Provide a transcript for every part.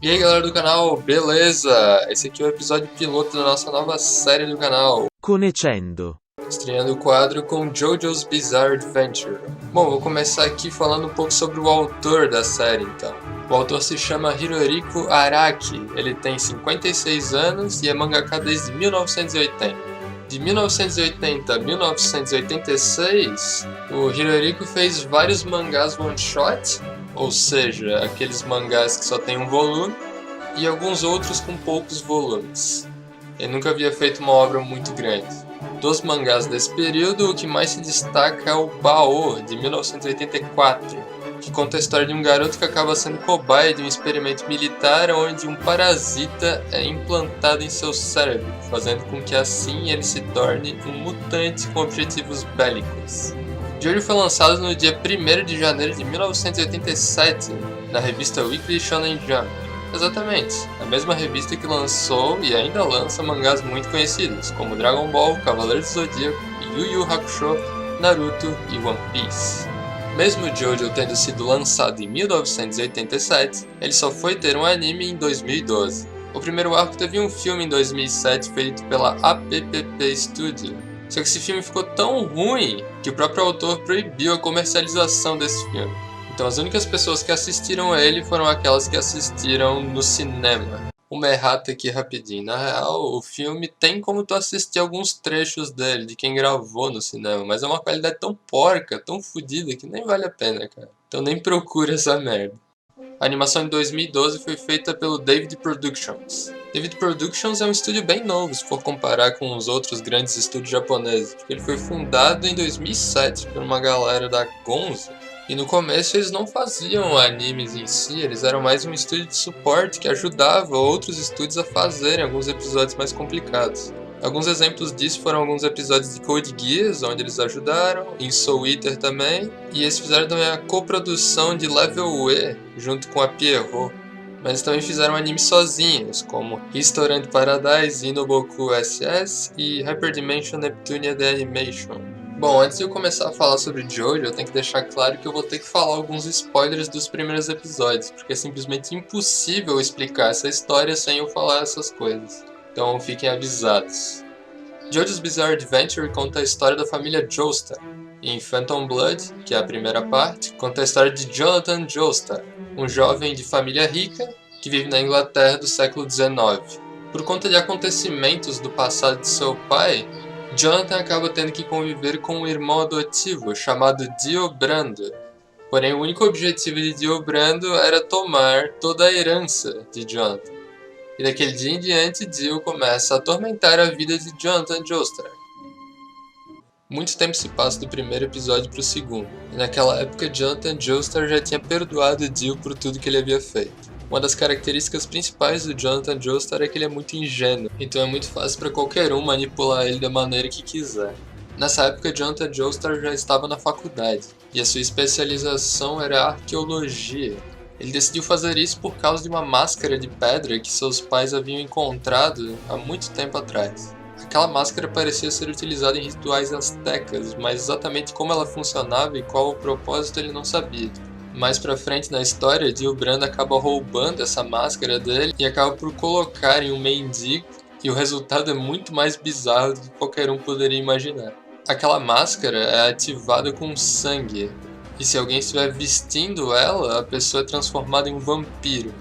E aí galera do canal, beleza? Esse aqui é o episódio piloto da nossa nova série do canal, Conecendo. estreando o quadro com JoJo's Bizarre Adventure. Bom, vou começar aqui falando um pouco sobre o autor da série então. O autor se chama Hirohiko Araki, ele tem 56 anos e é mangaka desde 1980. De 1980 a 1986, o Hirohiko fez vários mangás one-shot, ou seja, aqueles mangás que só tem um volume, e alguns outros com poucos volumes. Ele nunca havia feito uma obra muito grande. Dos mangás desse período, o que mais se destaca é o Bao, de 1984, que conta a história de um garoto que acaba sendo cobaia de um experimento militar onde um parasita é implantado em seu cérebro, fazendo com que assim ele se torne um mutante com objetivos bélicos. Jojo foi lançado no dia 1º de janeiro de 1987, na revista Weekly Shonen Jump. Exatamente, a mesma revista que lançou e ainda lança mangás muito conhecidos, como Dragon Ball, Cavaleiros do Zodíaco, Yu Yu Hakusho, Naruto e One Piece. Mesmo Jojo tendo sido lançado em 1987, ele só foi ter um anime em 2012. O primeiro arco teve um filme em 2007 feito pela APPP Studio, só que esse filme ficou tão ruim que o próprio autor proibiu a comercialização desse filme. Então as únicas pessoas que assistiram a ele foram aquelas que assistiram no cinema. Uma errata aqui rapidinho. Na real, o filme tem como tu assistir alguns trechos dele, de quem gravou no cinema, mas é uma qualidade tão porca, tão fodida, que nem vale a pena, cara. Então nem procura essa merda. A animação em 2012 foi feita pelo David Productions. David Productions é um estúdio bem novo, se for comparar com os outros grandes estúdios japoneses, porque ele foi fundado em 2007 por uma galera da Gonzo. E no começo eles não faziam animes em si, eles eram mais um estúdio de suporte que ajudava outros estúdios a fazerem alguns episódios mais complicados. Alguns exemplos disso foram alguns episódios de Code Geass, onde eles ajudaram, em Soul Eater também, e eles fizeram também a coprodução de Level E, junto com a Pierrot. Mas eles também fizeram animes sozinhos, como Restaurant Paradise, Inoboku SS e Hyperdimension Neptunia The Animation. Bom, antes de eu começar a falar sobre Jojo, eu tenho que deixar claro que eu vou ter que falar alguns spoilers dos primeiros episódios, porque é simplesmente impossível explicar essa história sem eu falar essas coisas. Então fiquem avisados. Jojo's Bizarre Adventure conta a história da família Joestar. Em Phantom Blood, que é a primeira parte, conta a história de Jonathan Joestar, um jovem de família rica que vive na Inglaterra do século XIX. Por conta de acontecimentos do passado de seu pai, Jonathan acaba tendo que conviver com um irmão adotivo chamado Dio Brando. Porém, o único objetivo de Dio Brando era tomar toda a herança de Jonathan. E daquele dia em diante, Dio começa a atormentar a vida de Jonathan Joestar. Muito tempo se passa do primeiro episódio para o segundo, e naquela época Jonathan Joestar já tinha perdoado Dio por tudo que ele havia feito. Uma das características principais do Jonathan Joestar é que ele é muito ingênuo, então é muito fácil para qualquer um manipular ele da maneira que quiser. Nessa época, Jonathan Joestar já estava na faculdade, e a sua especialização era arqueologia. Ele decidiu fazer isso por causa de uma máscara de pedra que seus pais haviam encontrado há muito tempo atrás. Aquela máscara parecia ser utilizada em rituais astecas, mas exatamente como ela funcionava e qual o propósito ele não sabia. Mais pra frente na história, Dio Brando acaba roubando essa máscara dele e acaba por colocar em um mendigo, e o resultado é muito mais bizarro do que qualquer um poderia imaginar. Aquela máscara é ativada com sangue, e se alguém estiver vestindo ela, a pessoa é transformada em um vampiro.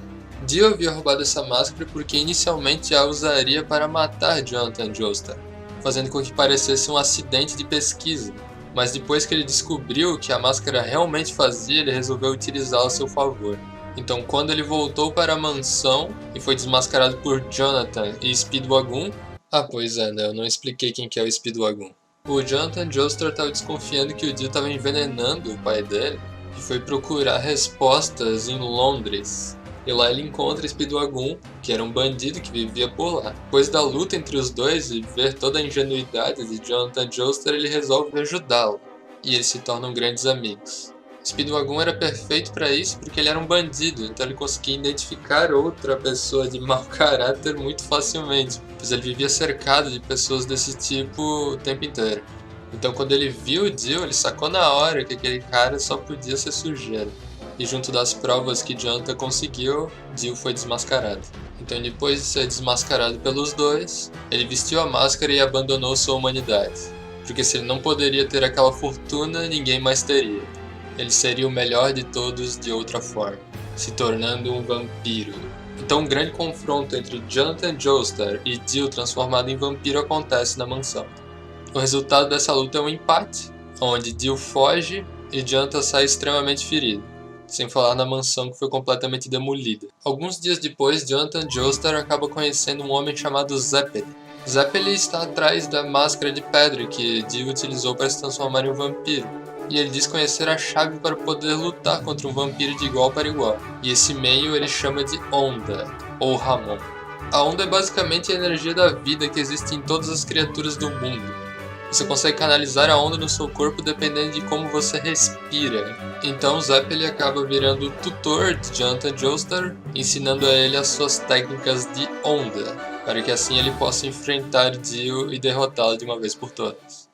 Dio havia roubado essa máscara porque inicialmente a usaria para matar Jonathan Joestar, fazendo com que parecesse um acidente de pesquisa. Mas depois que ele descobriu o que a máscara realmente fazia, ele resolveu utilizá-la a seu favor. Então quando ele voltou para a mansão e foi desmascarado por Jonathan e Speedwagon... Ah, pois é, né? Eu não expliquei quem que é o Speedwagon. O Jonathan Joestar estava desconfiando que o Dio estava envenenando o pai dele e foi procurar respostas em Londres. E lá ele encontra Speedwagon, que era um bandido que vivia por lá. Depois da luta entre os dois e ver toda a ingenuidade de Jonathan Joestar, ele resolve ajudá-lo. E eles se tornam grandes amigos. Speedwagon era perfeito para isso porque ele era um bandido, então ele conseguia identificar outra pessoa de mau caráter muito facilmente, pois ele vivia cercado de pessoas desse tipo o tempo inteiro. Então quando ele viu o Dio, ele sacou na hora que aquele cara só podia ser sujeira. e junto das provas que Jonathan conseguiu, Dio foi desmascarado. Então, depois de ser desmascarado pelos dois, ele vestiu a máscara e abandonou sua humanidade. Porque se ele não poderia ter aquela fortuna, ninguém mais teria. Ele seria o melhor de todos de outra forma, se tornando um vampiro. Então um grande confronto entre Jonathan Joestar e Dio transformado em vampiro acontece na mansão. O resultado dessa luta é um empate, onde Dio foge e Jonathan sai extremamente ferido, sem falar na mansão que foi completamente demolida. Alguns dias depois, Jonathan Joestar acaba conhecendo um homem chamado Zeppeli. Zeppeli está atrás da máscara de pedra que Dio utilizou para se transformar em um vampiro, e ele diz conhecer a chave para poder lutar contra um vampiro de igual para igual, e esse meio ele chama de Onda, ou Ramon. A Onda é basicamente a energia da vida que existe em todas as criaturas do mundo. Você consegue canalizar a onda no seu corpo dependendo de como você respira. Então Zeppeli acaba virando o tutor de Jonathan Joestar, ensinando a ele as suas técnicas de onda, para que assim ele possa enfrentar Dio e derrotá-lo de uma vez por todas.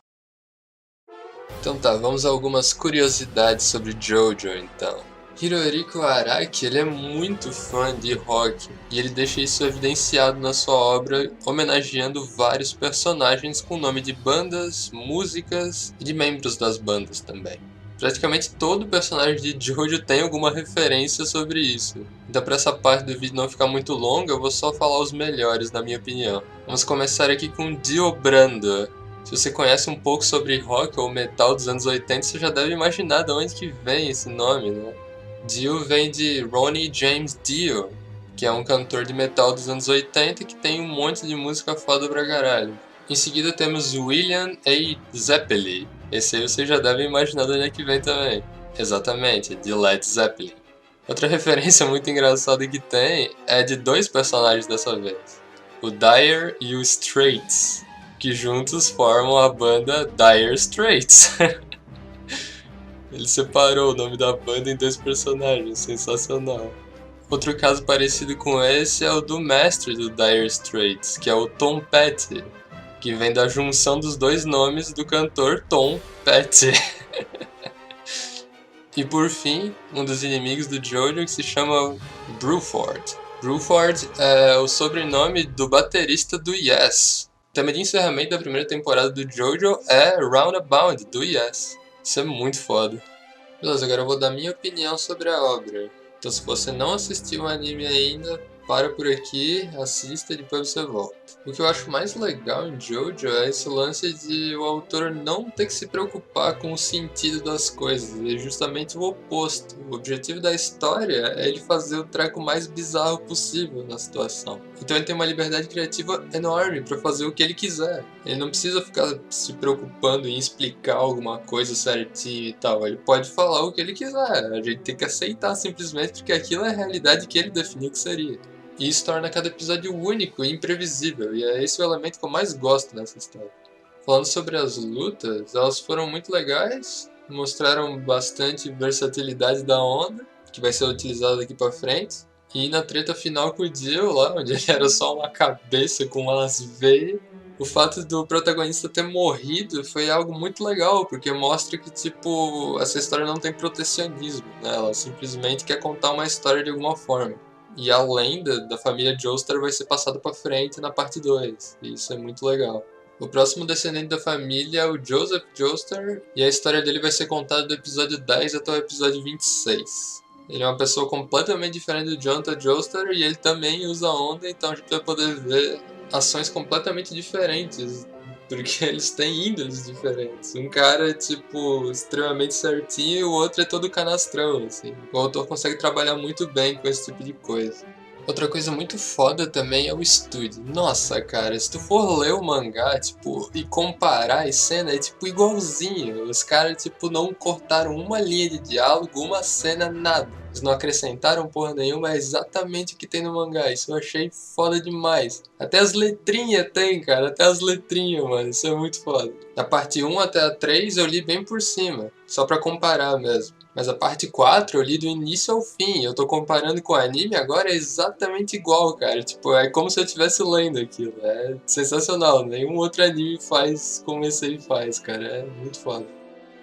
Então tá, vamos a algumas curiosidades sobre Jojo então. Hirohiko Araki ele é muito fã de rock e ele deixa isso evidenciado na sua obra, homenageando vários personagens com nome de bandas, músicas e de membros das bandas também. Praticamente todo personagem de Jojo tem alguma referência sobre isso. Então para essa parte do vídeo não ficar muito longa, eu vou só falar os melhores na minha opinião. Vamos começar aqui com Dio Brando. Se você conhece um pouco sobre rock ou metal dos anos 80, você já deve imaginar de onde que vem esse nome, né? Dio vem de Ronnie James Dio, que é um cantor de metal dos anos 80 que tem um monte de música foda pra caralho. Em seguida temos William A. Zeppeli. Esse aí você já deve imaginar de onde é que vem também. Exatamente, de Led Zeppelin. Outra referência muito engraçada que tem é de dois personagens dessa vez. O Dire e o Straits, que juntos formam a banda Dire Straits. Ele separou o nome da banda em dois personagens, sensacional. Outro caso parecido com esse é o do mestre do Dire Straits, que é o Tom Petty, que vem da junção dos dois nomes do cantor Tom Petty. E por fim, um dos inimigos do Jojo que se chama Bruford. Bruford é o sobrenome do baterista do Yes. O tema de encerramento da primeira temporada do Jojo é Roundabout, do Yes. Isso é muito foda. Beleza, agora eu vou dar minha opinião sobre a obra. Então se você não assistiu o anime ainda, para por aqui, assista e depois você volta. O que eu acho mais legal em Jojo é esse lance de o autor não ter que se preocupar com o sentido das coisas, é justamente o oposto. O objetivo da história é ele fazer o treco mais bizarro possível na situação. Então ele tem uma liberdade criativa enorme para fazer o que ele quiser. Ele não precisa ficar se preocupando em explicar alguma coisa certinho e tal. Ele pode falar o que ele quiser. A gente tem que aceitar simplesmente porque aquilo é a realidade que ele definiu que seria. E isso torna cada episódio único e imprevisível, e é esse o elemento que eu mais gosto nessa história. Falando sobre as lutas, elas foram muito legais, mostraram bastante versatilidade da onda, que vai ser utilizada daqui pra frente. E na treta final com o Dio lá, onde ele era só uma cabeça com umas veias, o fato do protagonista ter morrido foi algo muito legal, porque mostra que, tipo, essa história não tem protecionismo, né? Ela simplesmente quer contar uma história de alguma forma. E a lenda da família Joestar vai ser passada pra frente na parte 2, e isso é muito legal. O próximo descendente da família é o Joseph Joestar, e a história dele vai ser contada do episódio 10 até o episódio 26. Ele é uma pessoa completamente diferente do Jonathan Joestar, e ele também usa onda, então a gente vai poder ver ações completamente diferentes, porque eles têm índoles diferentes. Um cara é, tipo, extremamente certinho e o outro é todo canastrão, assim. O autor consegue trabalhar muito bem com esse tipo de coisa. Outra coisa muito foda também é o estúdio. Nossa, cara, se tu for ler o mangá, tipo, e comparar as cenas, é tipo igualzinho. Os caras, tipo, não cortaram uma linha de diálogo, uma cena, nada. Eles não acrescentaram porra nenhuma, é exatamente o que tem no mangá. Isso eu achei foda demais. Até as letrinhas tem, cara, até as letrinhas, mano. Isso é muito foda. Da parte 1 até a 3 eu li bem por cima, só pra comparar mesmo. Mas a parte 4 eu li do início ao fim. Eu tô comparando com o anime, agora é exatamente igual, cara. Tipo, é como se eu estivesse lendo aquilo. É sensacional. Nenhum outro anime faz como esse aí faz, cara. É muito foda.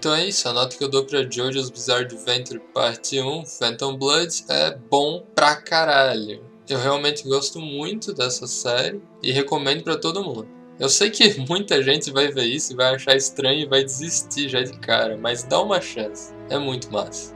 Então é isso, a nota que eu dou pra JoJo's Bizarre Adventure Parte 1, Phantom Blood, é bom pra caralho. Eu realmente gosto muito dessa série e recomendo pra todo mundo. Eu sei que muita gente vai ver isso e vai achar estranho e vai desistir já de cara, mas dá uma chance, é muito massa.